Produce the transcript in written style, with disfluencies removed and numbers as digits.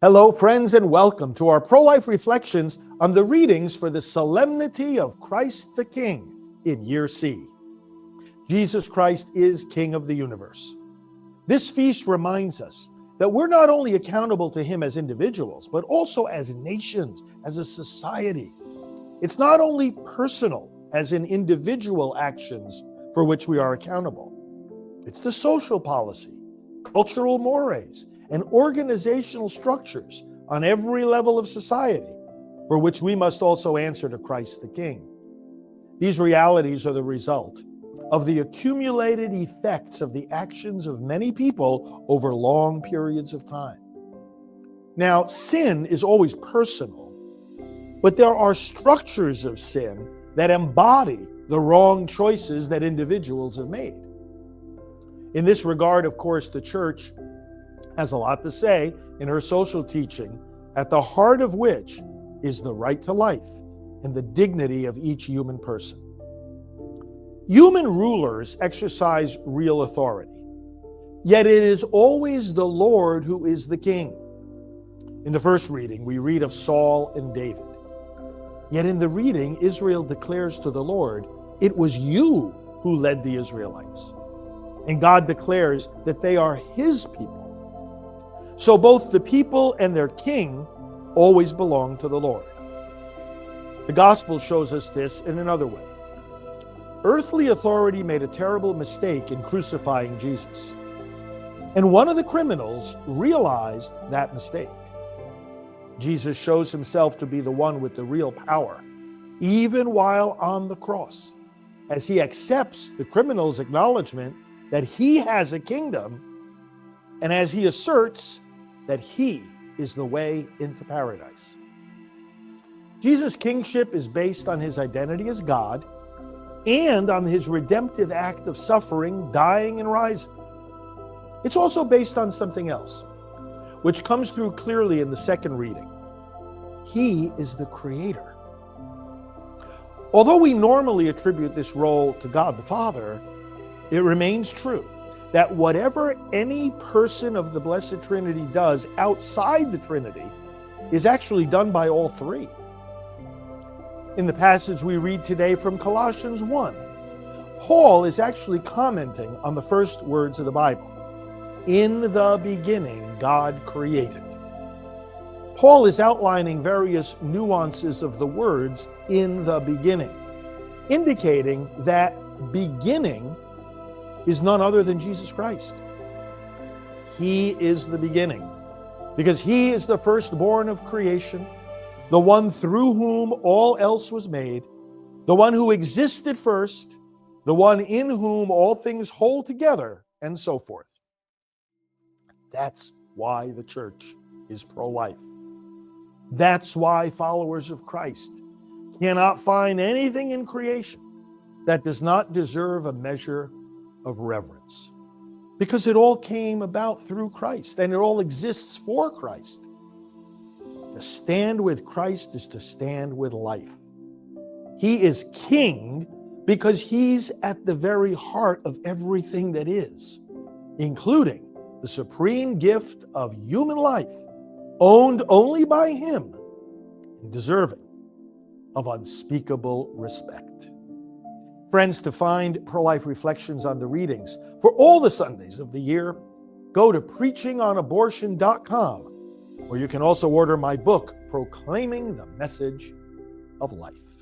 Hello, friends, and welcome to our pro-life reflections on the readings for the Solemnity of Christ the King in Year C. Jesus Christ is King of the universe. This feast reminds us that we're not only accountable to Him as individuals, but also as nations, as a society. It's not only personal, as in individual actions for which we are accountable. It's the social policy, cultural mores, and organizational structures on every level of society for which we must also answer to Christ the King. These realities are the result of the accumulated effects of the actions of many people over long periods of time. Now, sin is always personal, but there are structures of sin that embody the wrong choices that individuals have made. In this regard, of course, the church has a lot to say in her social teaching, at the heart of which is the right to life and the dignity of each human person. Human rulers exercise real authority, yet it is always the Lord who is the king. In the first reading, we read of Saul and David. Yet in the reading, Israel declares to the Lord, "It was you who led the Israelites." And God declares that they are His people. So both the people and their king always belong to the Lord. The gospel shows us this in another way. Earthly authority made a terrible mistake in crucifying Jesus. And one of the criminals realized that mistake. Jesus shows Himself to be the one with the real power, even while on the cross, as He accepts the criminal's acknowledgement that he has a kingdom, and as He asserts that He is the way into paradise. Jesus' kingship is based on His identity as God and on His redemptive act of suffering, dying, and rising. It's also based on something else, which comes through clearly in the second reading. He is the Creator. Although we normally attribute this role to God the Father, it remains true that whatever any person of the Blessed Trinity does outside the Trinity is actually done by all three. In the passage we read today from Colossians 1, Paul is actually commenting on the first words of the Bible. In the beginning, God created. Paul is outlining various nuances of the words in the beginning, indicating that beginning is none other than Jesus Christ. He is the beginning, because He is the firstborn of creation, the one through whom all else was made, the one who existed first, the one in whom all things hold together, and so forth. That's why the church is pro-life. That's why followers of Christ cannot find anything in creation that does not deserve a measure of reverence, because it all came about through Christ and it all exists for Christ. To stand with Christ is to stand with life. He is King because He's at the very heart of everything that is, including the supreme gift of human life, owned only by Him and deserving of unspeakable respect. Friends, to find pro-life reflections on the readings for all the Sundays of the year, go to preachingonabortion.com, where you can also order my book, Proclaiming the Message of Life.